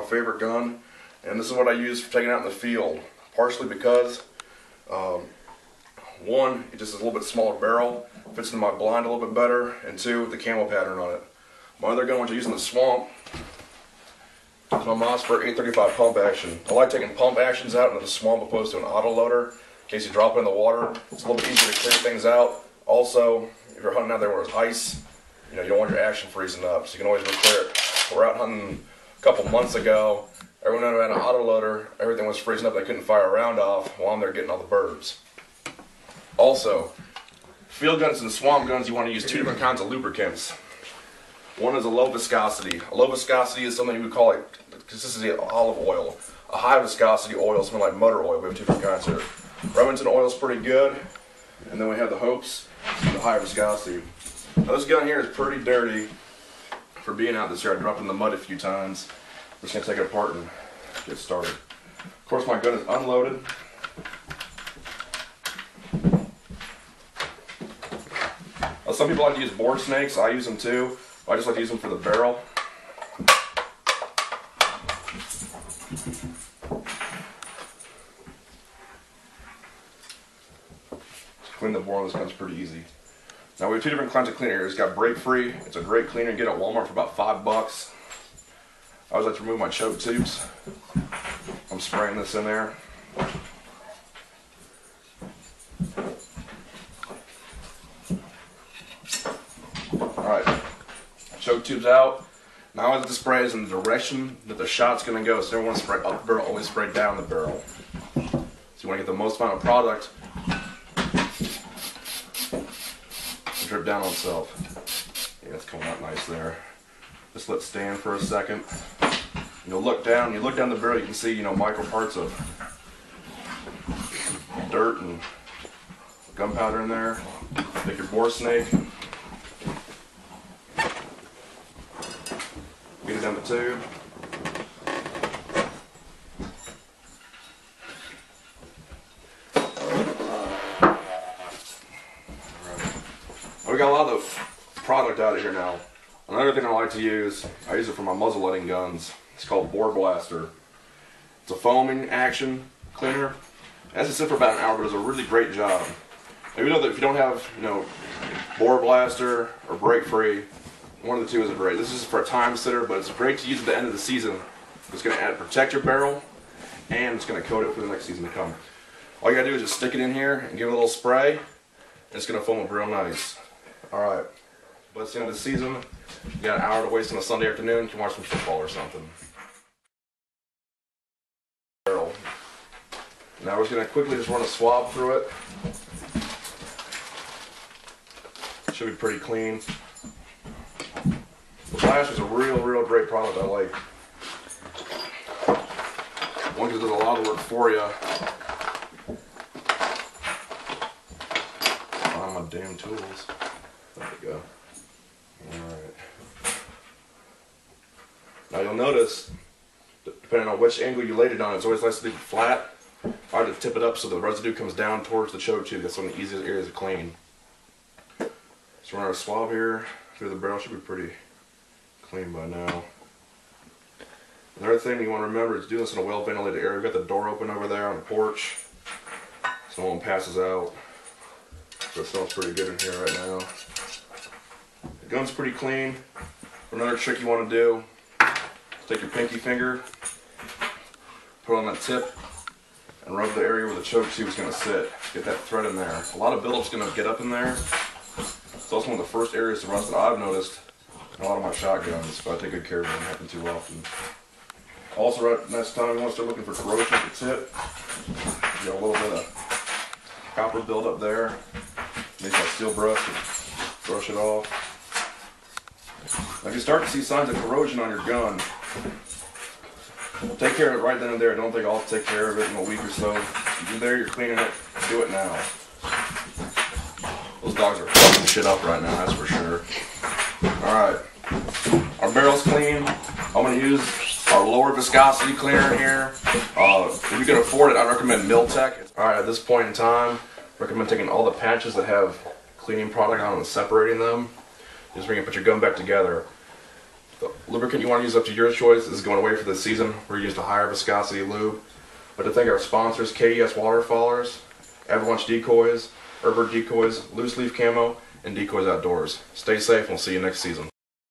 favorite gun, and this is what I use for taking it out in the field. Partially because, one, it just is a little bit smaller barrel, fits in my blind a little bit better, and two, the camo pattern on it. My other gun, which I use in the swamp, is my Mossberg 835 pump action. I like taking pump actions out into the swamp opposed to an auto loader. In case you drop it in the water, it's a little bit easier to clear things out. Also, if you're hunting out there where there's ice, you don't want your action freezing up, so you can always clear it. We're out hunting a couple months ago. Everyone had an auto loader, everything was freezing up, they couldn't fire a round off while I'm there getting all the birds. Also, field guns and swamp guns, you want to use two different kinds of lubricants. One is a low viscosity. A low viscosity is something we call it consistency of olive oil. A high viscosity oil is something like motor oil. We have two different kinds here. Remington oil is pretty good, and then we have the Hopes, the higher viscosity. Now this gun here is pretty dirty for being out this year. I dropped in the mud a few times. I'm just going to take it apart and get started. Of course, my gun is unloaded. Some people like to use board snakes. I use them too. I just like to use them for the barrel. Clean the bore on this gun's pretty easy. Now we have two different kinds of cleaner here. It's got break free. It's a great cleaner you can get at Walmart for about $5. I always like to remove my choke tubes. I'm spraying this in there. Alright, choke tubes out. Now I like to spray is in the direction that the shot's going to go. So you don't want to spray up the barrel, always spray down the barrel. So you want to get the most amount of product to drip down on itself. Yeah, it's coming out nice there. Just let it stand for a second. You'll look down. You look down the barrel, you can see micro parts of dirt and gunpowder in there. Take your bore snake. Get it down the tube. We got a lot of product out of here now. Another thing I like to use, I use it for my muzzle loading guns. It's called Bore Blaster. It's a foaming action cleaner. It has to sit for about an hour, but it does a really great job. And you know that if you don't have, Bore Blaster or Break Free, one of the two is great. This is for a time sitter, but it's great to use at the end of the season. It's going to protect your barrel, and it's going to coat it for the next season to come. All you got to do is just stick it in here and give it a little spray, and it's going to foam up real nice. Alright, but it's the end of the season. You got an hour to waste on a Sunday afternoon. You can watch some football or something. Now we're just going to quickly just run a swab through it. Should be pretty clean. The Flash is a real great product I like. One, because it does a lot of work for you. Find my damn tools. There we go. Alright. Now you'll notice, depending on which angle you laid it on, it's always nice to leave it flat. I like to tip it up so the residue comes down towards the choke tube. That's one of the easiest areas to clean. So run our swab here through the barrel. Should be pretty clean by now. Another thing you want to remember is do this in a well ventilated area. We've got the door open over there on the porch so no one passes out. So it smells pretty good in here right now. The gun's pretty clean. Another trick you want to do, take your pinky finger, put it on that tip, and rub the area where the choke tube is going to sit. Get that thread in there. A lot of buildup is going to get up in there. It's also one of the first areas to rust that I've noticed in a lot of my shotguns, but I take good care of it. It doesn't happen too often. Also, right next time you want to start looking for corrosion at the tip. You got a little bit of copper buildup there. Make that steel brush and brush it off. Now, if you start to see signs of corrosion on your gun, take care of it right then and there. Don't think I'll take care of it in a week or so. You're there, you're cleaning it, do it now. Those dogs are fucking shit up right now, that's for sure. Alright, our barrel's clean. I'm going to use our lower viscosity cleaner here. If you can afford it, I recommend Miltech. Alright, at this point in time, I recommend taking all the patches that have cleaning product on and separating them. Just bring and put your gun back together. The lubricant you want to use up to your choice. This is going away for the season. We're using a higher viscosity lube. But to thank our sponsors, KDS Waterfallers, Avalanche Decoys, Herbert Decoys, Loose Leaf Camo, and Decoys Outdoors. Stay safe and we'll see you next season.